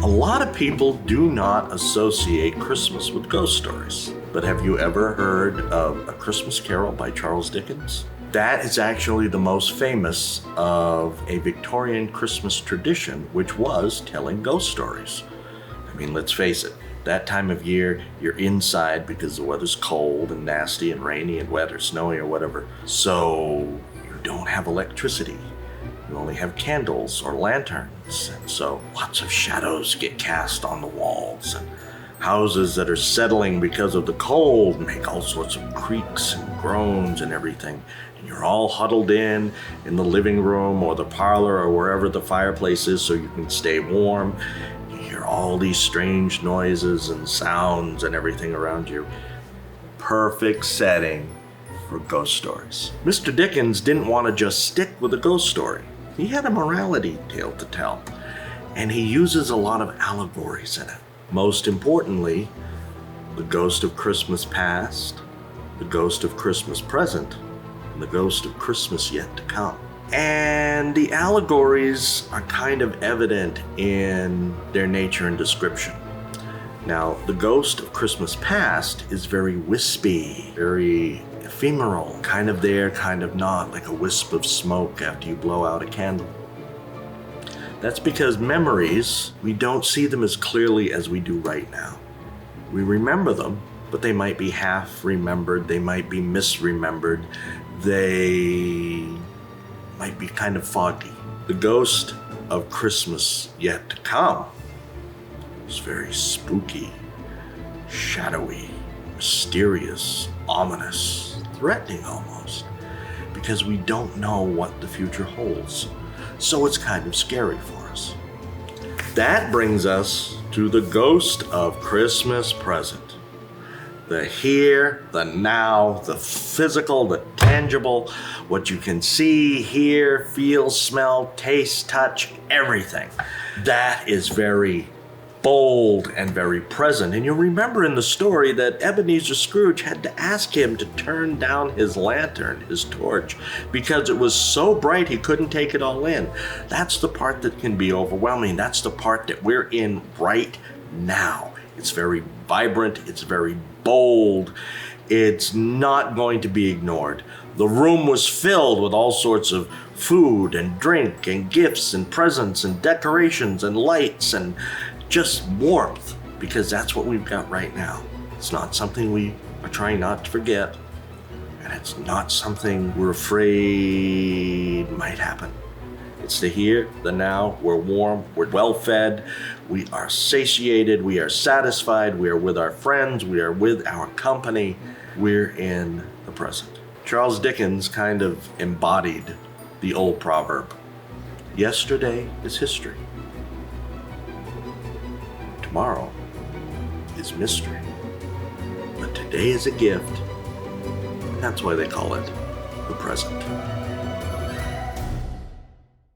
A lot of people do not associate Christmas with ghost stories. But have you ever heard of A Christmas Carol by Charles Dickens? That is actually the most famous of a Victorian Christmas tradition, which was telling ghost stories. I mean, let's face it, that time of year, you're inside because the weather's cold and nasty and rainy and wet or snowy or whatever. So you don't have electricity. You only have candles or lanterns. And so lots of shadows get cast on the walls, and houses that are settling because of the cold make all sorts of creaks and groans and everything. And you're all huddled in the living room or the parlor or wherever the fireplace is so you can stay warm. You hear all these strange noises and sounds and everything around you. Perfect setting for ghost stories. Mr. Dickens didn't want to just stick with a ghost story. He had a morality tale to tell, and he uses a lot of allegories in it. Most importantly, the ghost of Christmas past, the ghost of Christmas present, and the ghost of Christmas yet to come. And the allegories are kind of evident in their nature and description. Now, the ghost of Christmas past is very wispy, very ephemeral, kind of there, kind of not, like a wisp of smoke after you blow out a candle. That's because memories, we don't see them as clearly as we do right now. We remember them, but they might be half remembered, they might be misremembered, they might be kind of foggy. The ghost of Christmas yet to come is very spooky, shadowy, mysterious, ominous, threatening almost, because we don't know what the future holds. So it's kind of scary for us. That brings us to the ghost of Christmas present. The here, the now, the physical, the tangible, what you can see, hear, feel, smell, taste, touch, everything. That is very bold and very present. And you'll remember in the story that Ebenezer Scrooge had to ask him to turn down his lantern, his torch, because it was so bright he couldn't take it all in. That's the part that can be overwhelming. That's the part that we're in right now. It's very vibrant. It's very bold. It's not going to be ignored. The room was filled with all sorts of food and drink and gifts and presents and decorations and lights and just warmth, because that's what we've got right now. It's not something we are trying not to forget, and it's not something we're afraid might happen. It's the here, the now. We're warm, we're well fed, we are satiated, we are satisfied, we are with our friends, we are with our company, we're in the present. Charles Dickens kind of embodied the old proverb, yesterday is history. Tomorrow is mystery, but today is a gift. That's why they call it the present.